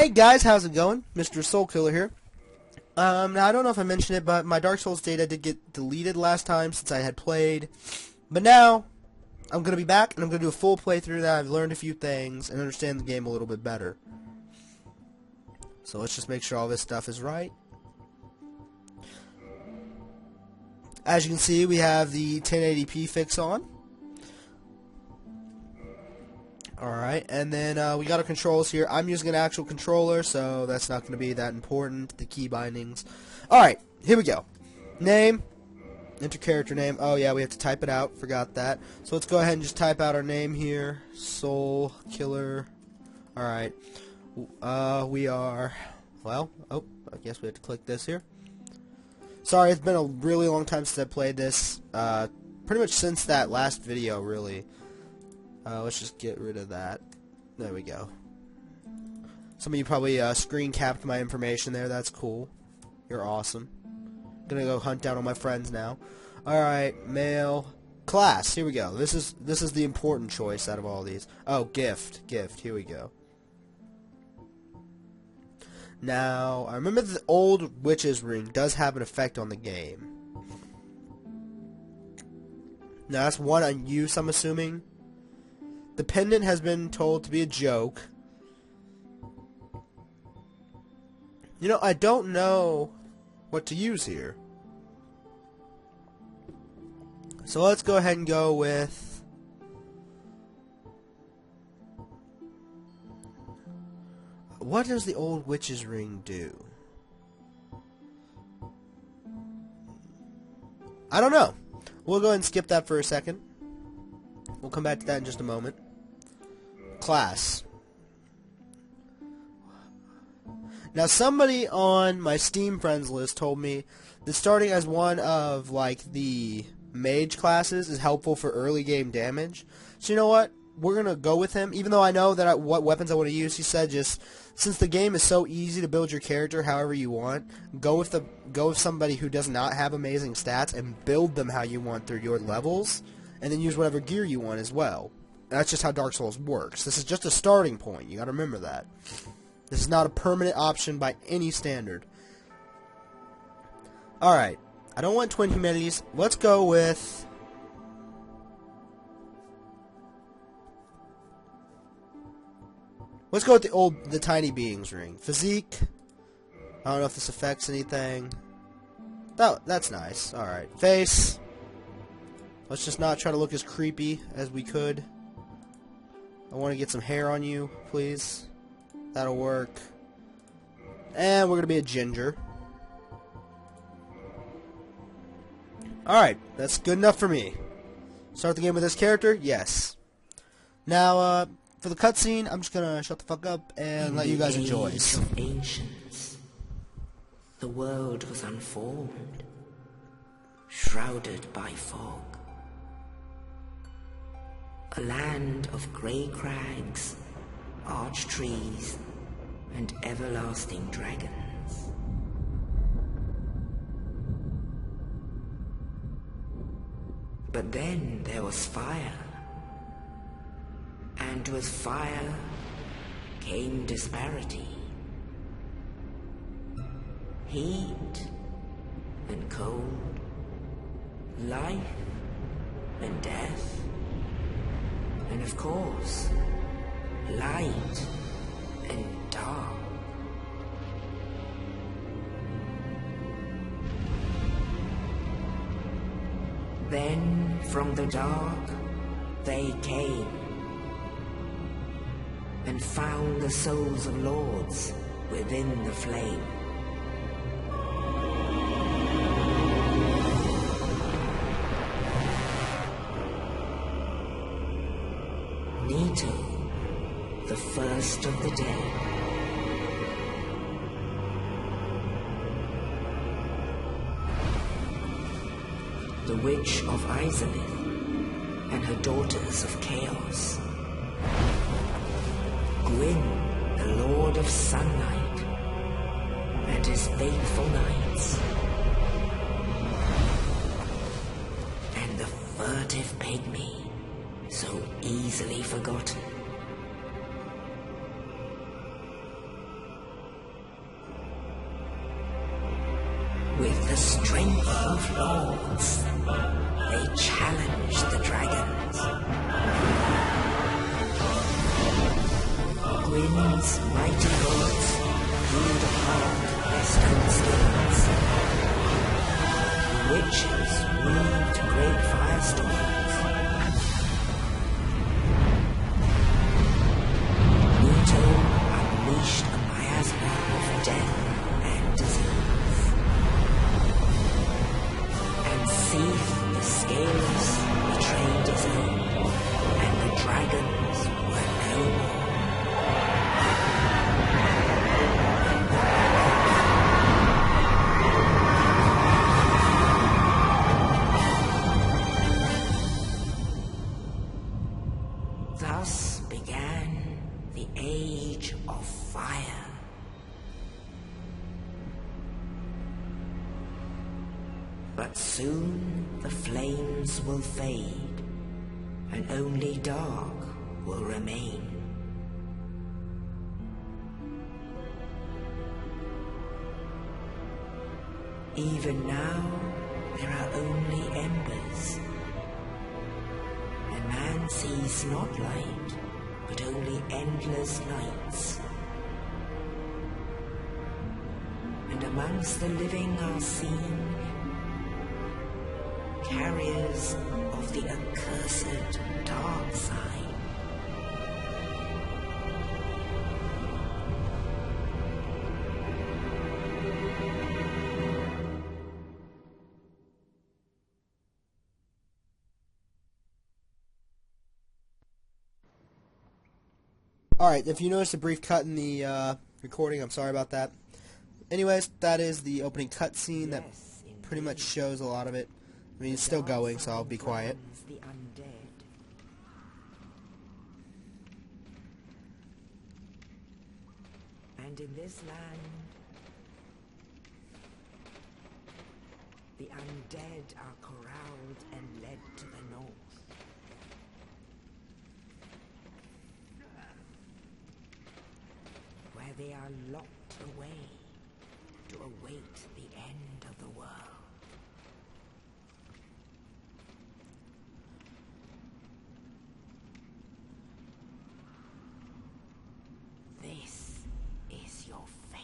Hey guys, how's it going? Mr. Soul Killer here. Now I don't know if I mentioned it, but my Dark Souls data did get deleted last time since I had played. But now, I'm going to be back, and I'm going to do a full playthrough that I've learned a few things and understand the game a little bit better. So let's just make sure all this stuff is right. As you can see, we have the 1080p fix on. Alright, and then we got our controls here. I'm using an actual controller, so that's not going to be that important, the key bindings. Alright, here we go. Name, enter character name. Oh yeah, we have to type it out, forgot that. So let's go ahead and just type out our name here. Soul Killer. Alright, we are, well, oh, I guess we have to click this here. Sorry, it's been a really long time since I played this. Pretty much since that last video, really. Let's just get rid of that. There we go. Some of you probably screen capped my information there. That's cool. You're awesome. Gonna go hunt down all my friends now. Alright, male. Class. Here we go. This is the important choice out of all these. Oh, gift. Gift. Here we go. Now, I remember the old witch's ring does have an effect on the game. Now, that's one on use, I'm assuming. The pendant has been told to be a joke. You know, I don't know what to use here. So let's go ahead and go with... What does the old witch's ring do? I don't know. We'll go ahead and skip that for a second. We'll come back to that in just a moment. Class. Now, somebody on my Steam friends list told me that starting as one of, like, the mage classes is helpful for early game damage. So, you know what? We're going to go with him. Even though I know that what weapons I want to use, he said just, since the game is so easy to build your character however you want, go with somebody who does not have amazing stats and build them how you want through your levels. And then use whatever gear you want as well. That's just how Dark Souls works. This is just a starting point. You gotta remember that. This is not a permanent option by any standard. Alright. I don't want twin humanities. Let's go with... Let's go with the tiny beings ring. Physique. I don't know if this affects anything. That's nice. Alright. Face. Let's just not try to look as creepy as we could. I want to get some hair on you, please. That'll work. And we're going to be a ginger. Alright, that's good enough for me. Start the game with this character? Yes. Now, for the cutscene, I'm just going to shut the fuck up and let you guys enjoy. Of ancients, the world was unformed, shrouded by fog. A land of grey crags, arch trees, and everlasting dragons. But then there was fire, and with fire came disparity. Heat and cold, life and death. And of course, light and dark. Then from the dark they came and found the souls of lords within the flame. Nito, the first of the dead. The Witch of Izalith and her daughters of Chaos. Gwyn, the Lord of Sunlight, and his faithful knights. And the furtive pygmy, so easily forgotten. With the strength of lords, they challenge the dragons. Gwyn's mighty lords hewed apart their stone skills. Witches weaved great firestorms. Muto unleashed a miasma of death and disease. And Seath the Scaleless betrayed his own, and the dragons were no more. Thus began the Age of Fire. But soon the flames will fade, and only dark will remain. Even now, there are only embers. And man sees not light, but only endless nights. And amongst the living are seen carriers of the accursed dark side. Alright, if you noticed a brief cut in the recording, I'm sorry about that. Anyways, that is the opening cutscene that pretty much shows a lot of it. I mean, it's still going, so I'll be quiet. The undead. And in this land, the undead are corralled and led to the north. Where they are locked away to await the end of the world. This is your fate.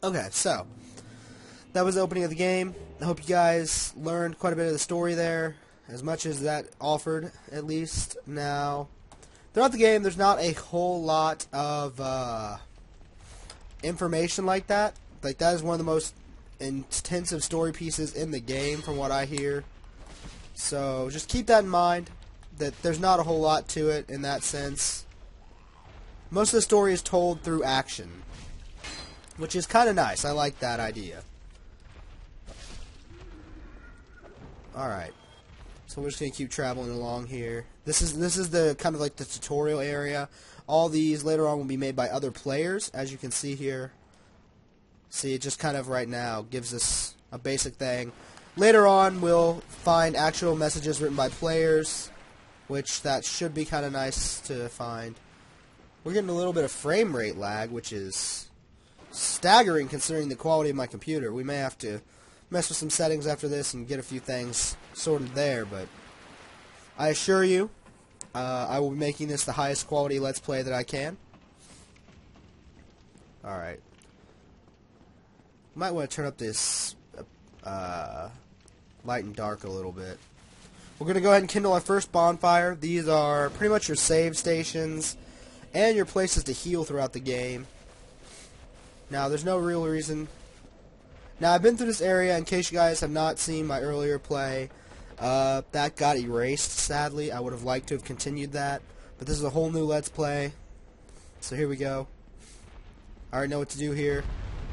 Okay, so that was the opening of the game. I hope you guys learned quite a bit of the story there, as much as that offered, at least. Now, throughout the game, there's not a whole lot of information like that. Like, that is one of the most intensive story pieces in the game, from what I hear. So, just keep that in mind, that there's not a whole lot to it in that sense. Most of the story is told through action, which is kind of nice. I like that idea. Alright. So we're just going to keep traveling along here. This is the kind of like the tutorial area. All these later on will be made by other players, as you can see here. See, it just kind of right now gives us a basic thing. Later on, we'll find actual messages written by players, which that should be kind of nice to find. We're getting a little bit of frame rate lag, which is staggering considering the quality of my computer. We may have to mess with some settings after this and get a few things sorted there, but I assure you, I will be making this the highest quality Let's Play that I can. Alright. Might want to turn up this light and dark a little bit. We're going to go ahead and kindle our first bonfire. These are pretty much your save stations and your places to heal throughout the game. Now, there's no real reason. Now, I've been through this area. In case you guys have not seen my earlier play, That got erased, sadly. I would have liked to have continued that. But this is a whole new Let's Play. So here we go. I already know what to do here.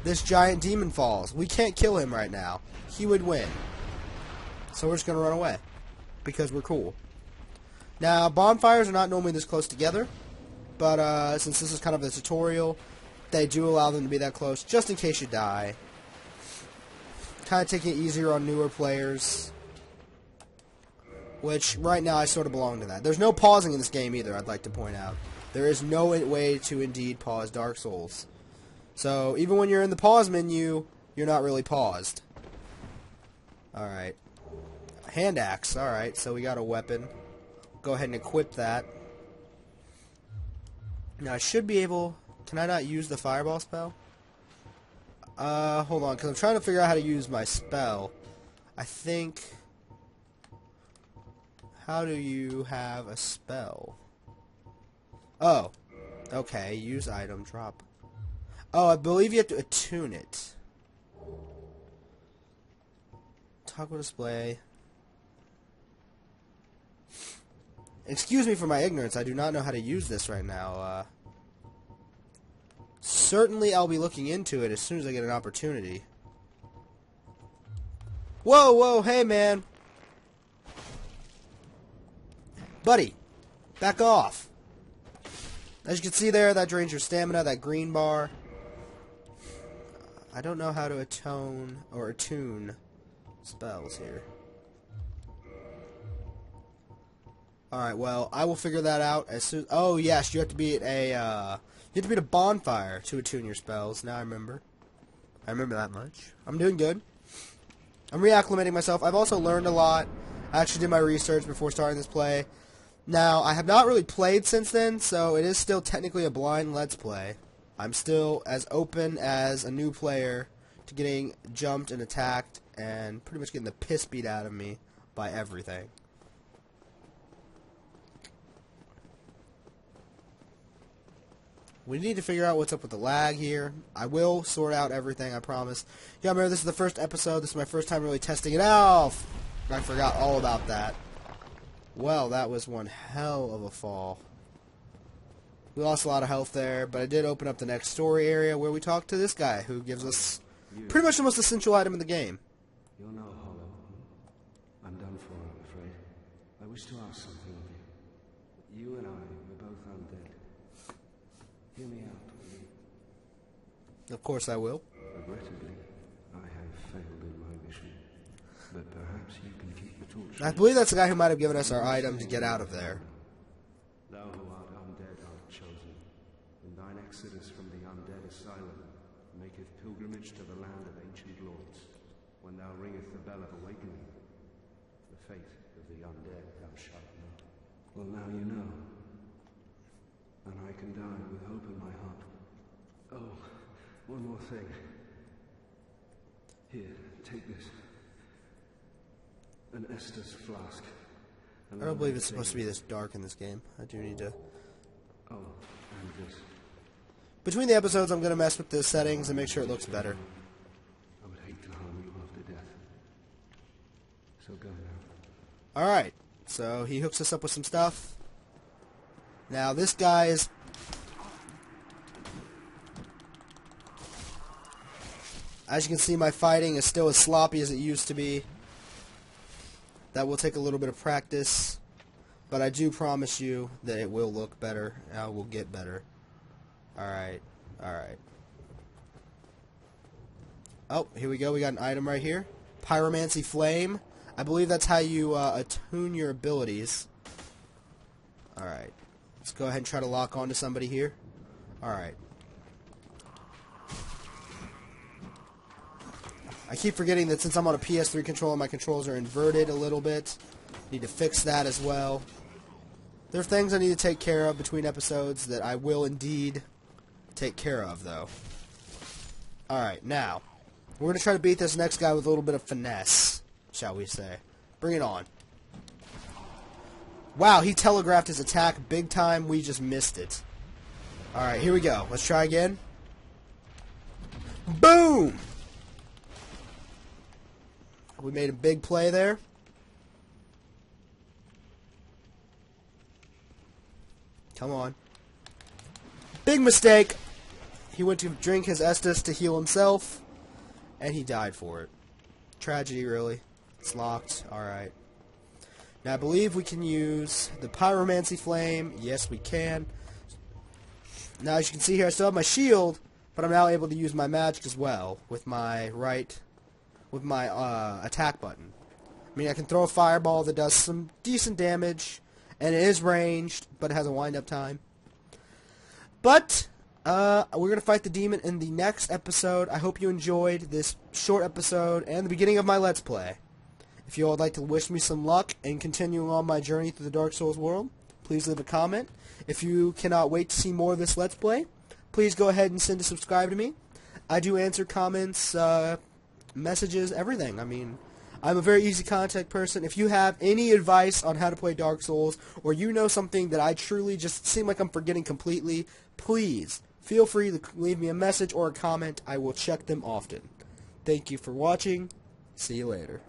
This giant demon falls. We can't kill him right now. He would win. So we're just going to run away. Because we're cool. Now, bonfires are not normally this close together. But since this is kind of a tutorial, they do allow them to be that close. Just in case you die. Kind of taking it easier on newer players. Which, right now, I sort of belong to that. There's no pausing in this game either, I'd like to point out. There is no way to indeed pause Dark Souls. So, even when you're in the pause menu, you're not really paused. Alright. Hand axe, alright, so we got a weapon. Go ahead and equip that. Now, I should be able... Can I not use the fireball spell? Hold on, because I'm trying to figure out how to use my spell. I think... How do you have a spell? Oh. Okay, use item, drop. Oh, I believe you have to attune it. Toggle display. Excuse me for my ignorance, I do not know how to use this right now. Certainly I'll be looking into it as soon as I get an opportunity. Whoa, whoa, hey man! Buddy, back off. As you can see there, that drains your stamina, that green bar. I don't know how to attune spells here. Alright, well, I will figure that out as soon... Oh, yes, you have to be at a bonfire to attune your spells. Now I remember. I remember that much. I'm doing good. I'm reacclimating myself. I've also learned a lot. I actually did my research before starting this play. Now, I have not really played since then, so it is still technically a blind Let's Play. I'm still as open as a new player to getting jumped and attacked and pretty much getting the piss beat out of me by everything. We need to figure out what's up with the lag here. I will sort out everything, I promise. Yeah, remember, this is the first episode. This is my first time really testing it out. I forgot all about that. Well, that was one hell of a fall. We lost a lot of health there, but I did open up the next story area where we talk to this guy who gives us pretty much the most essential item in the game. You're no hollow. I'm done for, I'm afraid. I wish to ask something of you. You and I were both undead. Hear me out, will you? Of course I will. Regrettably, I have failed in my mission. But perhaps you can keep the torch. I believe that's the guy who might have given us our item to get out of there. Thou who art undead art chosen, and thine exodus from the undead asylum maketh pilgrimage to the land of ancient lords. When thou ringeth the bell of awakening, the fate of the undead thou shalt know. Well, now you know. And I can die with hope in my heart. Oh, one more thing. Here, take this. An Estus flask. I don't believe it's supposed to be this dark in this game. I do need to... Oh, and this. Between the episodes, I'm going to mess with the settings and make sure it looks better. I would hate to harm you after death. So go now. Alright, so he hooks us up with some stuff. Now, this guy is... As you can see, my fighting is still as sloppy as it used to be. That will take a little bit of practice, but I do promise you that it will look better, and I will get better. Alright, alright. Oh, here we go, we got an item right here. Pyromancy Flame. I believe that's how you attune your abilities. Alright, let's go ahead and try to lock onto somebody here. Alright. I keep forgetting that since I'm on a PS3 controller, my controls are inverted a little bit. Need to fix that as well. There are things I need to take care of between episodes that I will indeed take care of, though. Alright, now, we're going to try to beat this next guy with a little bit of finesse, shall we say. Bring it on. Wow, he telegraphed his attack big time. We just missed it. Alright, here we go. Let's try again. Boom! We made a big play there. Come on. Big mistake. He went to drink his Estus to heal himself, and he died for it. Tragedy, really. It's locked. Alright. Now, I believe we can use the Pyromancy Flame. Yes, we can. Now, as you can see here, I still have my shield, but I'm now able to use my magic as well with my attack button. I mean, I can throw a fireball that does some decent damage, and it is ranged, but it has a wind-up time. But we're going to fight the demon in the next episode. I hope you enjoyed this short episode and the beginning of my Let's Play. If you all would like to wish me some luck in continuing on my journey through the Dark Souls world, please leave a comment. If you cannot wait to see more of this Let's Play, please go ahead and send a subscribe to me. I do answer comments, messages, everything. I mean, I'm a very easy contact person. If you have any advice on how to play Dark Souls, or you know something that I truly just seem like I'm forgetting completely, please feel free to leave me a message or a comment. I will check them often. Thank you for watching. See you later.